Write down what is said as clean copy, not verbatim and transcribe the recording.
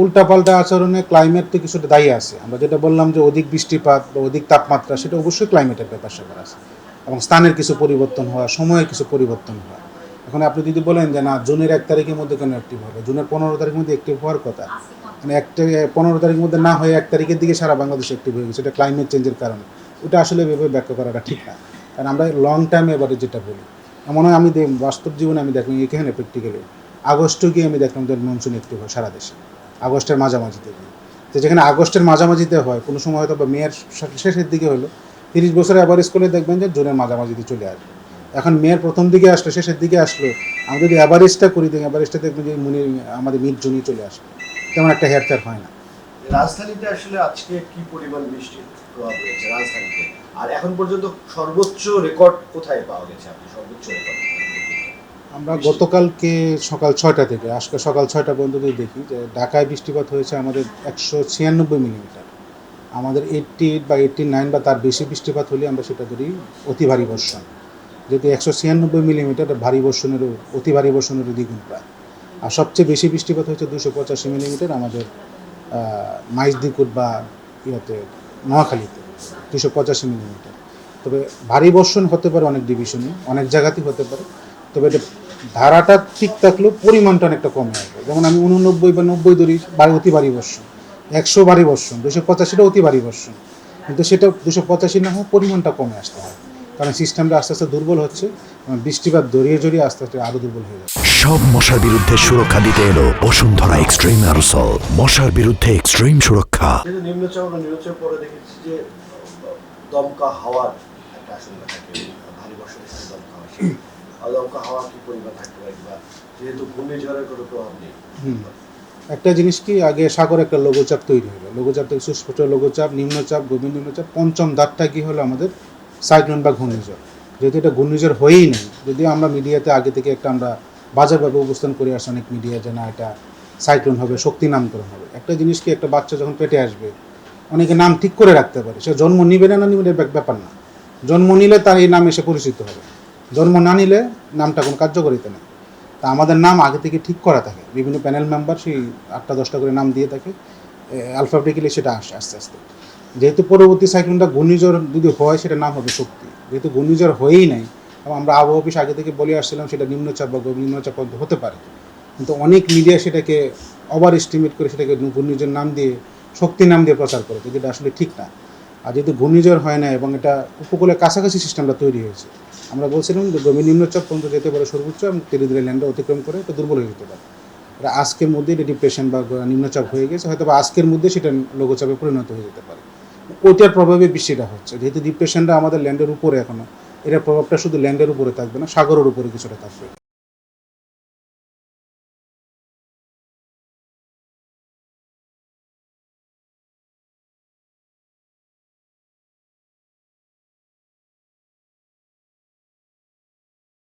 উল্টাপাল্টা আচরণে ক্লাইমেট তো কিছুটা দায়ী আছে। আমরা যেটা বললাম যে অধিক বৃষ্টিপাত বা অধিক তাপমাত্রা, সেটা অবশ্যই ক্লাইমেটের ব্যাপার-স্যাপার আছে এবং স্থানের কিছু পরিবর্তন হওয়া, সময়ের কিছু পরিবর্তন হওয়া। এখন আপনি যদি বলেন যে না, জুনের 1 তারিখের মধ্যে কেন অ্যাক্টিভ হবে, জুনের 15 তারিখের মধ্যে অ্যাক্টিভ হওয়ার কথা, মানে 15 তারিখের মধ্যে না হয়ে 1 তারিখের দিকে সারা বাংলাদেশ অ্যাক্টিভ হয়ে গেছে, এটা ক্লাইমেট চেঞ্জের কারণে। ওটা আসলে এভাবে ব্যাখ্যা করাটা ঠিক না, কারণ আমরা লং টাইম এবারে যেটা বলি, এমন হয় আমি বাস্তব জীবনে আমি দেখলাম এখানে প্র্যাকটিক্যালি আগস্টে গিয়ে আমি দেখলাম যে মনসুন অ্যাক্টিভ হয় সারা দেশে আগস্টের মাঝামাঝিতে গিয়ে। তো যেখানে আগস্টের মাঝামাঝিতে হয়, কোনো সময় হয়তো বা মেয়ের শেষের দিকে হলো, 30 বছরের অ্যাভারেজ করলে দেখবেন যে জুনের মাঝামাঝিতে চলে আসবে। এখন মেয়ের প্রথম দিকে আসলো, শেষের দিকে আসলো, আমরা যদি অ্যাভারেজটা করি, অ্যাভারেজটা দেখবেন যে আমাদের মিড জুনই চলে আসবে, তেমন একটা হেরফের হয় না। রাজধানীতে আসলে আজকে কি পরিমাণ বৃষ্টির প্রভাব রয়েছে রাজধানীতে, আর এখন পর্যন্ত সর্বোচ্চ রেকর্ড কোথায় পাওয়া গেছে? আপনি সর্বোচ্চ রেকর্ড আমরা গতকালকে সকাল 6টা থেকে আজকে সকাল 6টা পর্যন্ত যদি দেখি যে ঢাকায় বৃষ্টিপাত হয়েছে আমাদের 196 মিলিমিটার। আমাদের 88 বা 89 বা তার বেশি বৃষ্টিপাত হলে আমরা সেটা ধরি অতি ভারী বর্ষণ। যেহেতু 196 মিলিমিটার ভারী বর্ষণেরও, অতি ভারী বর্ষণেরও দ্বিগুণ প্রায়। আর সবচেয়ে বেশি বৃষ্টিপাত হয়েছে 285 মিলিমিটার আমাদের মাইজদিকুট বা নোয়াখালীতে 285 মিলিমিটার। তবে ভারী বর্ষণ হতে পারে অনেক ডিভিশনে, অনেক জায়গাতেই হতে পারে, তবে এটা ধারাটা ঠিক থাকলেও পরিমাণটা অনেকটা কমে আসবে। যেমন আমি 89 বা 90 ধরি অতি ভারী বর্ষণ, 100 ভারী বর্ষণ, 285টা অতি ভারী বর্ষণ, কিন্তু সেটা 285 না হয় পরিমাণটা কমে আসতে হয়, কারণ সিস্টেমটা আস্তে আস্তে দুর্বল হচ্ছে, বৃষ্টিপাত জড়িয়ে জড়িয়ে আস্তে আস্তে আরও দুর্বল হয়ে যাচ্ছে। সব মশার বিরুদ্ধে সুরক্ষা দিতে এলো বসুন্ধরা এক্সট্রিম অ্যারোসল, মশার বিরুদ্ধে এক্সট্রিম সুরক্ষা। নিম্নচাপ পরে দেখেছি যে দমকা হাওয়ার একটা আশঙ্কা থাকে, ভারী বর্ষণের সাথে দমকা হাওয়া কি পরিমাণ থাকতে পারে, বা যেহেতু ঘূর্ণিঝড়ের কোনো প্রভাব নেই। একটা জিনিস কি, আগে সাগরে একটা লঘুচাপ তৈরি হলো, লঘুচাপ থেকে সুস্পষ্ট লঘুচাপ, নিম্নচাপ, গভীর নিম্নচাপ, পঞ্চম ধাপটা কি হলো আমাদের সাইক্লোন বা ঘূর্ণিঝড়। যেহেতু এটা ঘূর্ণিঝড় হয়েই নেই, যদিও আমরা মিডিয়াতে আগে থেকে একটা আমরা বাজারভাবে উপস্থান করে আসছি অনেক মিডিয়া, যে না এটা সাইক্লোন হবে, শক্তি নামকরণ হবে। একটা জিনিস কি, একটা বাচ্চা যখন পেটে আসবে অনেকে নাম ঠিক করে রাখতে পারে, সে জন্ম নিবে না নিবে ব্যাপার না, জন্ম নিলে তার এই নাম এসে পরিচিত হবে, জন্ম না নিলে নামটা কোনো কার্যকারিতা নেই। তা আমাদের নাম আগে থেকে ঠিক করা থাকে, বিভিন্ন প্যানেল মেম্বার সেই 8টা 10টা করে নাম দিয়ে থাকে, অ্যালফাবেটিক্যালি সেটা আসে আস্তে আস্তে। যেহেতু পরবর্তী সাইক্লোনটা ঘূর্ণিঝড় যদি হয়, সেটা নাম হবে শক্তি। যেহেতু ঘূর্ণিঝড় হয়েই নাই এবং আমরা আবহাওয়া অফিস আগে থেকে বলে আসছিলাম সেটা নিম্নচাপ বা গভীর নিম্নচাপ হতে পারে, কিন্তু অনেক মিডিয়া সেটাকে ওভার এস্টিমেট করে সেটাকে ঘূর্ণিঝড় নাম দিয়ে, শক্তি নাম দিয়ে প্রচার করে, যেটা আসলে ঠিক না। আর যেহেতু ঘূর্ণিঝড় হয় না এবং এটা উপকূলের কাছাকাছি সিস্টেমটা তৈরি হয়েছে, আমরা বলছিলাম যে গভীর নিম্নচাপ পর্যন্ত যেতে পারে সর্বোচ্চ, এবং ধীরে ধীরে ল্যান্ডে অতিক্রম করে এটা দুর্বল হয়ে যেতে পারে। এটা আজকের মধ্যে এটা ডিপ্রেশন বা নিম্নচাপ হয়ে গেছে, হয়তো বা আজকের মধ্যে সেটা লঘুচাপে পরিণত হয়ে যেতে পারে। ওইটার প্রভাবে বৃষ্টিটা হচ্ছে, যেহেতু ডিপ্রেশনটা আমাদের ল্যান্ডের উপরে এখনও, এটার প্রভাবটা শুধু ল্যান্ডের উপরে থাকবে না, সাগরের উপরে কিছুটা থাকবে।